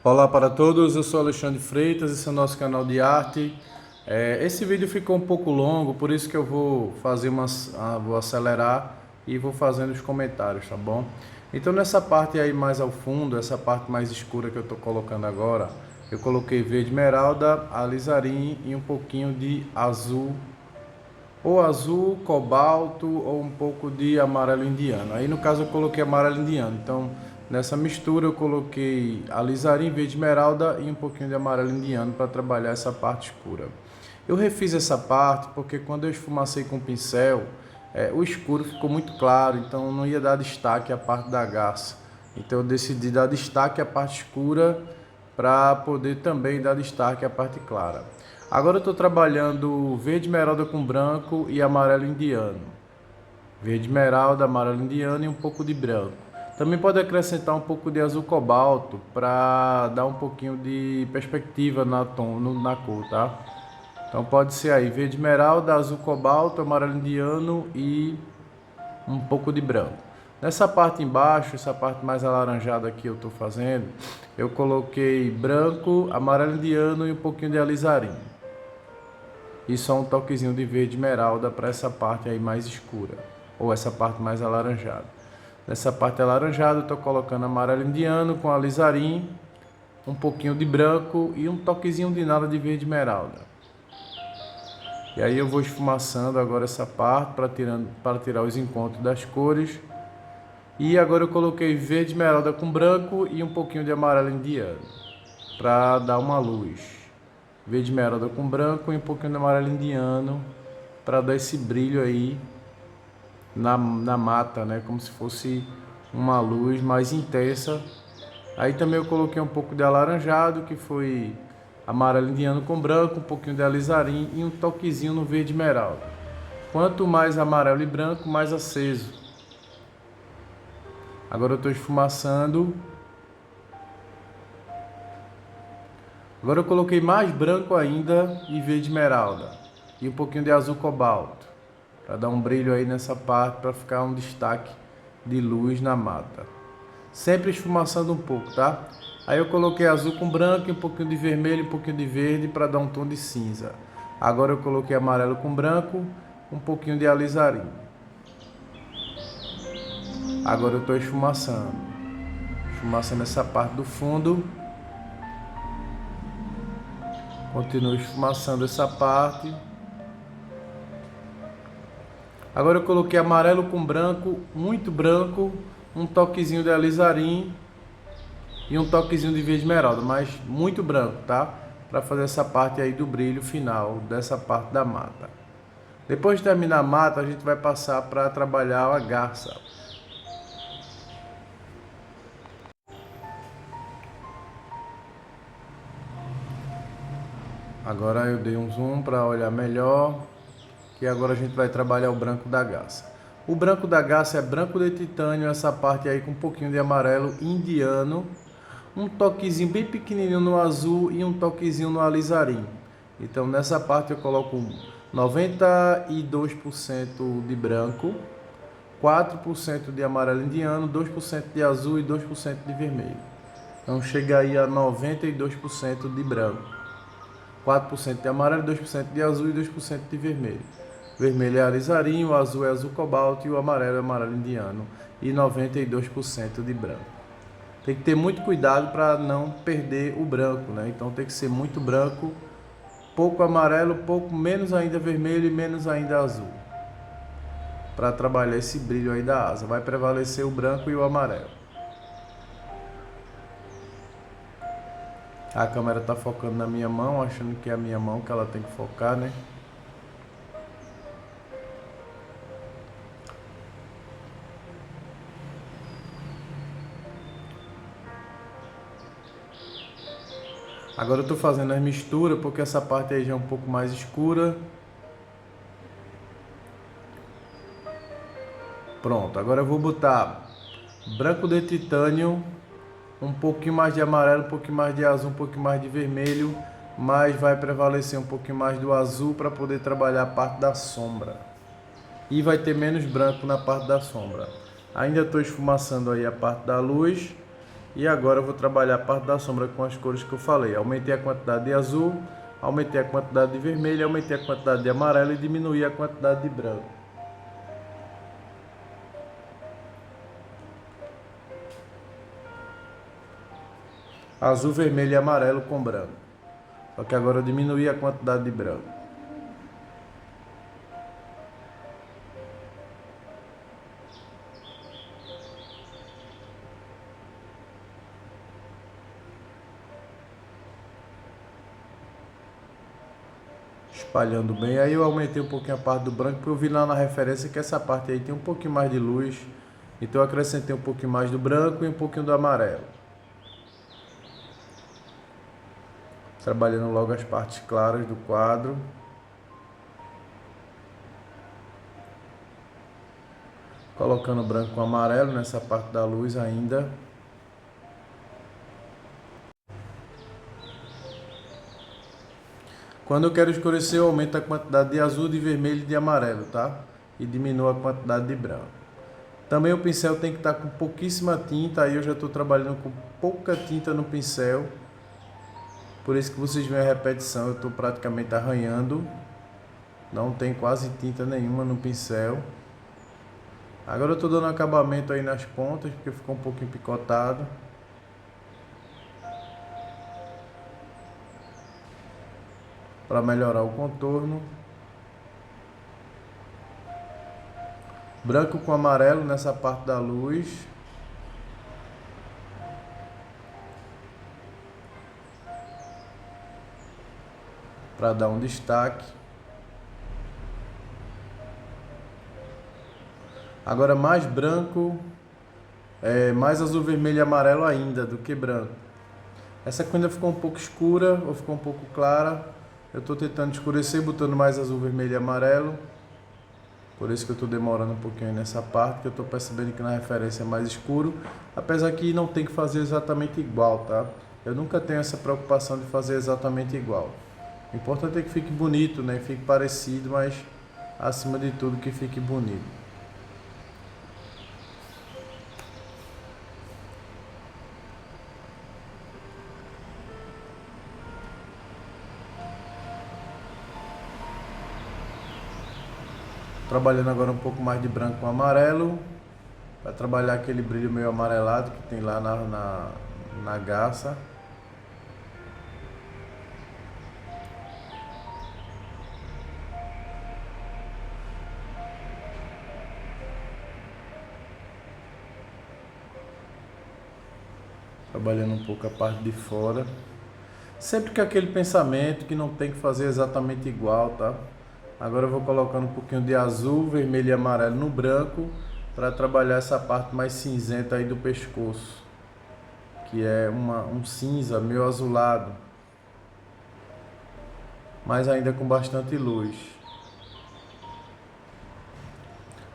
Olá para todos, eu sou Alexandre Freitas, esse é o nosso canal de arte. Esse vídeo ficou um pouco longo, por isso que eu vou vou acelerar e vou fazendo os comentários, tá bom? Então nessa parte aí mais ao fundo, essa parte mais escura que eu estou colocando agora, eu coloquei verde esmeralda, alizarim e um pouquinho de azul, ou azul, cobalto ou um pouco de amarelo indiano. Aí no caso eu coloquei amarelo indiano. Então nessa mistura eu coloquei alizarim, verde esmeralda e um pouquinho de amarelo indiano para trabalhar essa parte escura. Eu refiz essa parte porque quando eu esfumacei com o pincel, o escuro ficou muito claro, então não ia dar destaque à parte da garça. Então eu decidi dar destaque à parte escura para poder também dar destaque à parte clara. Agora eu estou trabalhando verde esmeralda com branco e amarelo indiano. Verde esmeralda, amarelo indiano e um pouco de branco. Também pode acrescentar um pouco de azul cobalto para dar um pouquinho de perspectiva na cor, tá? Então pode ser aí verde esmeralda, azul cobalto, amarelo indiano e um pouco de branco. Nessa parte embaixo, essa parte mais alaranjada que eu estou fazendo, eu coloquei branco, amarelo indiano e um pouquinho de alizarim. E só um toquezinho de verde esmeralda para essa parte aí mais escura, ou essa parte mais alaranjada. Nessa parte alaranjada eu estou colocando amarelo indiano com alizarim, um pouquinho de branco e um toquezinho de nada de verde esmeralda. E aí eu vou esfumaçando agora essa parte para tirar os encontros das cores. E agora eu coloquei verde esmeralda com branco e um pouquinho de amarelo indiano, para dar uma luz. Verde esmeralda com branco e um pouquinho de amarelo indiano, para dar esse brilho aí na mata, né? Como se fosse uma luz mais intensa. Aí também eu coloquei um pouco de alaranjado, que foi amarelo indiano com branco, um pouquinho de alizarim e um toquezinho no verde esmeralda. Quanto mais amarelo e branco, mais aceso. Agora eu estou esfumaçando. Agora eu coloquei mais branco ainda e verde esmeralda. E um pouquinho de azul cobalto. Para dar um brilho aí nessa parte, para ficar um destaque de luz na mata. Sempre esfumaçando um pouco, tá? Aí eu coloquei azul com branco, um pouquinho de vermelho, um pouquinho de verde para dar um tom de cinza. Agora eu coloquei amarelo com branco, um pouquinho de alizarim. Agora eu estou esfumaçando. Esfumaçando essa parte do fundo. Continuo esfumaçando essa parte. Agora eu coloquei amarelo com branco, muito branco, um toquezinho de alizarim e um toquezinho de verde esmeralda, mas muito branco, tá? Para fazer essa parte aí do brilho final dessa parte da mata. Depois de terminar a mata, a gente vai passar para trabalhar a garça. Agora eu dei um zoom para olhar melhor, que agora a gente vai trabalhar o branco da garça. O branco da garça é branco de titânio, essa parte aí com um pouquinho de amarelo indiano, um toquezinho bem pequenininho no azul e um toquezinho no alizarim. Então nessa parte eu coloco 92% de branco, 4% de amarelo indiano, 2% de azul e 2% de vermelho. Então chega aí a 92% de branco, 4% de amarelo, 2% de azul e 2% de vermelho. Vermelho é alizarim, o azul é azul cobalto e o amarelo é amarelo indiano. E 92% de branco. Tem que ter muito cuidado para não perder o branco, né? Então tem que ser muito branco, pouco amarelo, pouco menos ainda vermelho e menos ainda azul. Para trabalhar esse brilho aí da asa, vai prevalecer o branco e o amarelo. A câmera está focando na minha mão, achando que é a minha mão que ela tem que focar, né? Agora eu estou fazendo as misturas porque essa parte aí já é um pouco mais escura. Pronto, agora eu vou botar branco de titânio, um pouquinho mais de amarelo, um pouquinho mais de azul, um pouquinho mais de vermelho, mas vai prevalecer um pouquinho mais do azul para poder trabalhar a parte da sombra. E vai ter menos branco na parte da sombra. Ainda estou esfumaçando aí a parte da luz E agora eu vou trabalhar a parte da sombra com as cores que eu falei. Aumentei a quantidade de azul, aumentei a quantidade de vermelho, aumentei a quantidade de amarelo e diminuí a quantidade de branco. Azul, vermelho e amarelo com branco. Só que agora eu diminuí a quantidade de branco. Espalhando bem. Aí eu aumentei um pouquinho a parte do branco, porque eu vi lá na referência que essa parte aí tem um pouquinho mais de luz. Então eu acrescentei um pouquinho mais do branco e um pouquinho do amarelo. Trabalhando logo as partes claras do quadro. Colocando branco com amarelo nessa parte da luz ainda. Quando eu quero escurecer, eu aumento a quantidade de azul, de vermelho e de amarelo, tá? E diminuo a quantidade de branco. Também o pincel tem que estar com pouquíssima tinta, aí eu já estou trabalhando com pouca tinta no pincel. Por isso que vocês veem a repetição, eu estou praticamente arranhando. Não tem quase tinta nenhuma no pincel. Agora eu estou dando acabamento aí nas pontas, porque ficou um pouquinho picotado. Para melhorar o contorno. Branco com amarelo nessa parte da luz. Para dar um destaque. Agora mais branco, mais azul, vermelho e amarelo ainda do que branco. Essa cor ainda ficou um pouco escura ou ficou um pouco clara. Eu estou tentando escurecer, botando mais azul, vermelho e amarelo. Por isso que eu estou demorando um pouquinho nessa parte, que eu estou percebendo que na referência é mais escuro. Apesar que não tem que fazer exatamente igual, tá? Eu nunca tenho essa preocupação de fazer exatamente igual. O importante é que fique bonito, né? Fique parecido, mas acima de tudo que fique bonito. Trabalhando agora um pouco mais de branco com amarelo, para trabalhar aquele brilho meio amarelado que tem lá na garça. Trabalhando um pouco a parte de fora. Sempre com aquele pensamento que não tem que fazer exatamente igual, tá? Agora eu vou colocando um pouquinho de azul, vermelho e amarelo no branco para trabalhar essa parte mais cinzenta aí do pescoço, que é um cinza meio azulado, mas ainda com bastante luz.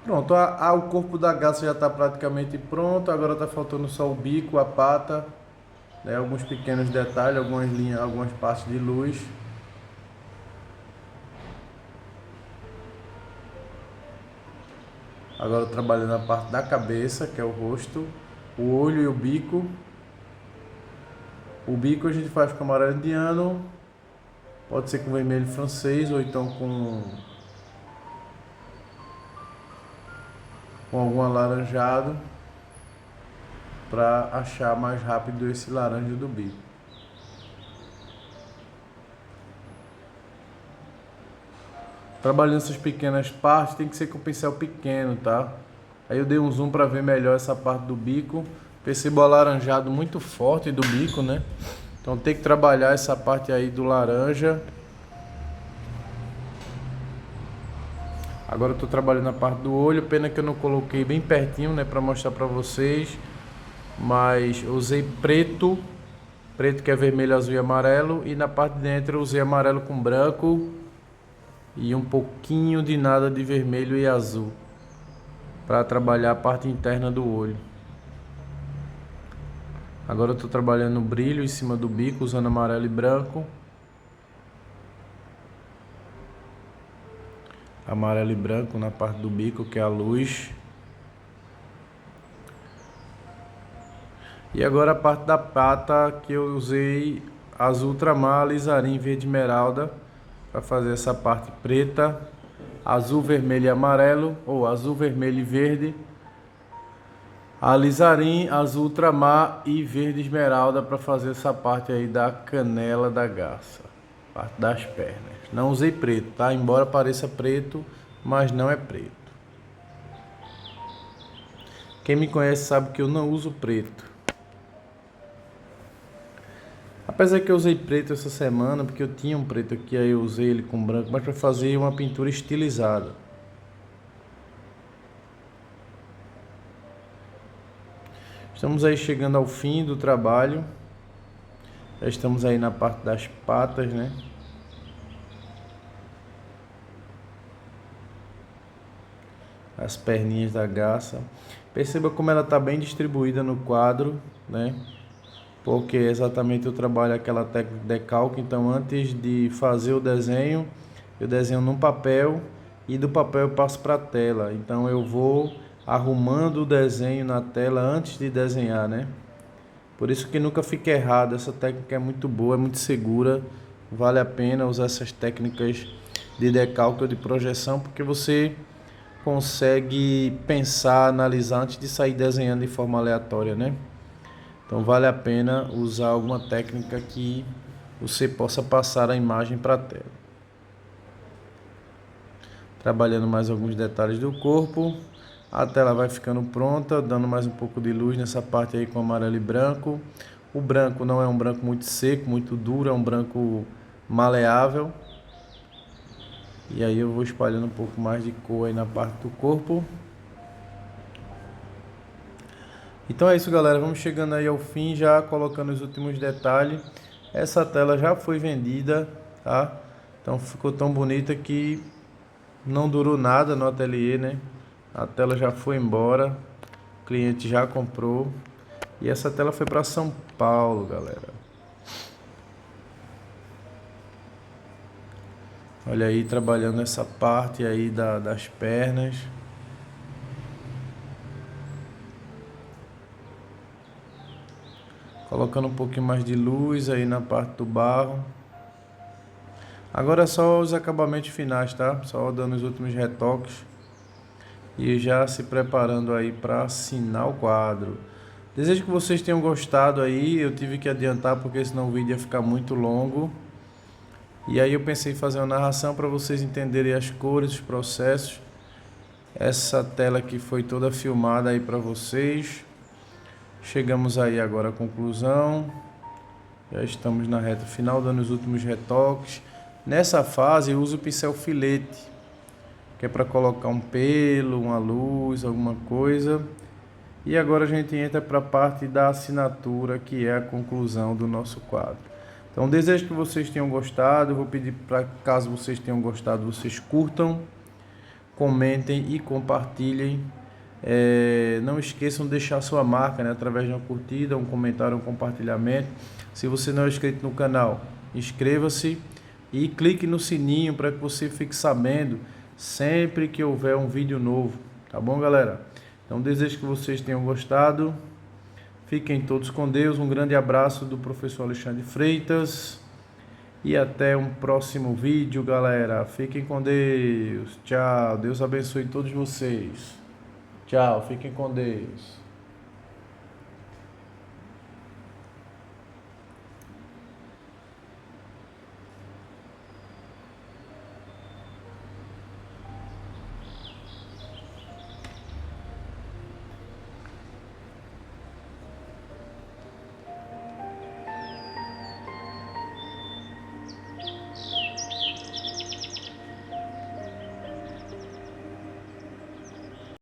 Pronto, o corpo da garça já está praticamente pronto, agora está faltando só o bico, a pata, né, alguns pequenos detalhes, algumas linhas, algumas partes de luz. Agora trabalhando a parte da cabeça, que é o rosto, o olho e o bico. O bico a gente faz com amarelo indiano, pode ser com vermelho francês ou então com algum alaranjado, para achar mais rápido esse laranja do bico. Trabalhando essas pequenas partes, tem que ser com o pincel pequeno, tá? Aí eu dei um zoom para ver melhor essa parte do bico. Percebo o alaranjado muito forte do bico, né? Então tem que trabalhar essa parte aí do laranja. Agora eu tô trabalhando a parte do olho, pena que eu não coloquei bem pertinho, né, para mostrar para vocês. Mas eu usei preto que é vermelho, azul e amarelo, e na parte de dentro eu usei amarelo com branco e um pouquinho de nada de vermelho e azul para trabalhar a parte interna do olho. Agora eu estou trabalhando o brilho em cima do bico usando amarelo e branco. Amarelo e branco na parte do bico, que é a luz. E agora a parte da pata que eu usei azul ultramar, alizarim verde esmeralda para fazer essa parte preta, azul, vermelho e amarelo, ou azul, vermelho e verde, alizarim, azul ultramar e verde esmeralda para fazer essa parte aí da canela da garça, parte das pernas. Não usei preto, tá? Embora pareça preto, mas não é preto. Quem me conhece sabe que eu não uso preto. Apesar que eu usei preto essa semana, porque eu tinha um preto aqui, aí eu usei ele com branco, mas para fazer uma pintura estilizada. Estamos aí chegando ao fim do trabalho. Já estamos aí na parte das patas, né? As perninhas da garça. Perceba como ela está bem distribuída no quadro, né? Porque exatamente eu trabalho aquela técnica de decalque. Então, antes de fazer o desenho, eu desenho num papel e do papel eu passo para a tela. Então, eu vou arrumando o desenho na tela antes de desenhar, né? Por isso que nunca fica errado. Essa técnica é muito boa, é muito segura. Vale a pena usar essas técnicas de decalque ou de projeção, porque você consegue pensar, analisar antes de sair desenhando de forma aleatória, né? Então vale a pena usar alguma técnica que você possa passar a imagem para a tela. Trabalhando mais alguns detalhes do corpo. A tela vai ficando pronta, dando mais um pouco de luz nessa parte aí com amarelo e branco. O branco não é um branco muito seco, muito duro, é um branco maleável. E aí eu vou espalhando um pouco mais de cor aí na parte do corpo. Então é isso, galera, vamos chegando aí ao fim, já colocando os últimos detalhes. Essa tela já foi vendida, tá? Então ficou tão bonita que não durou nada no ateliê, né? A tela já foi embora, o cliente já comprou. E essa tela foi para São Paulo, galera. Olha aí, trabalhando essa parte aí das pernas. Colocando um pouquinho mais de luz aí na parte do barro. Agora é só os acabamentos finais, tá? Só dando os últimos retoques. E já se preparando aí para assinar o quadro. Desejo que vocês tenham gostado aí. Eu tive que adiantar porque senão o vídeo ia ficar muito longo. E aí eu pensei em fazer uma narração para vocês entenderem as cores, os processos. Essa tela aqui foi toda filmada aí para vocês. Chegamos aí agora à conclusão. Já estamos na reta final, dando os últimos retoques. Nessa fase eu uso o pincel filete, que é para colocar um pelo, uma luz, alguma coisa. E agora a gente entra para a parte da assinatura, que é a conclusão do nosso quadro. Então desejo que vocês tenham gostado. Eu vou pedir para, caso vocês tenham gostado, vocês curtam, comentem e compartilhem. Não esqueçam de deixar sua marca, né, através de uma curtida, um comentário, um compartilhamento. Se você não é inscrito no canal, inscreva-se e clique no sininho para que você fique sabendo sempre que houver um vídeo novo, tá bom, galera? Então desejo que vocês tenham gostado. Fiquem todos com Deus. Um grande abraço do professor Alexandre Freitas e até um próximo vídeo, galera. Fiquem com Deus. Tchau. Deus abençoe todos vocês. Tchau, fiquem com Deus.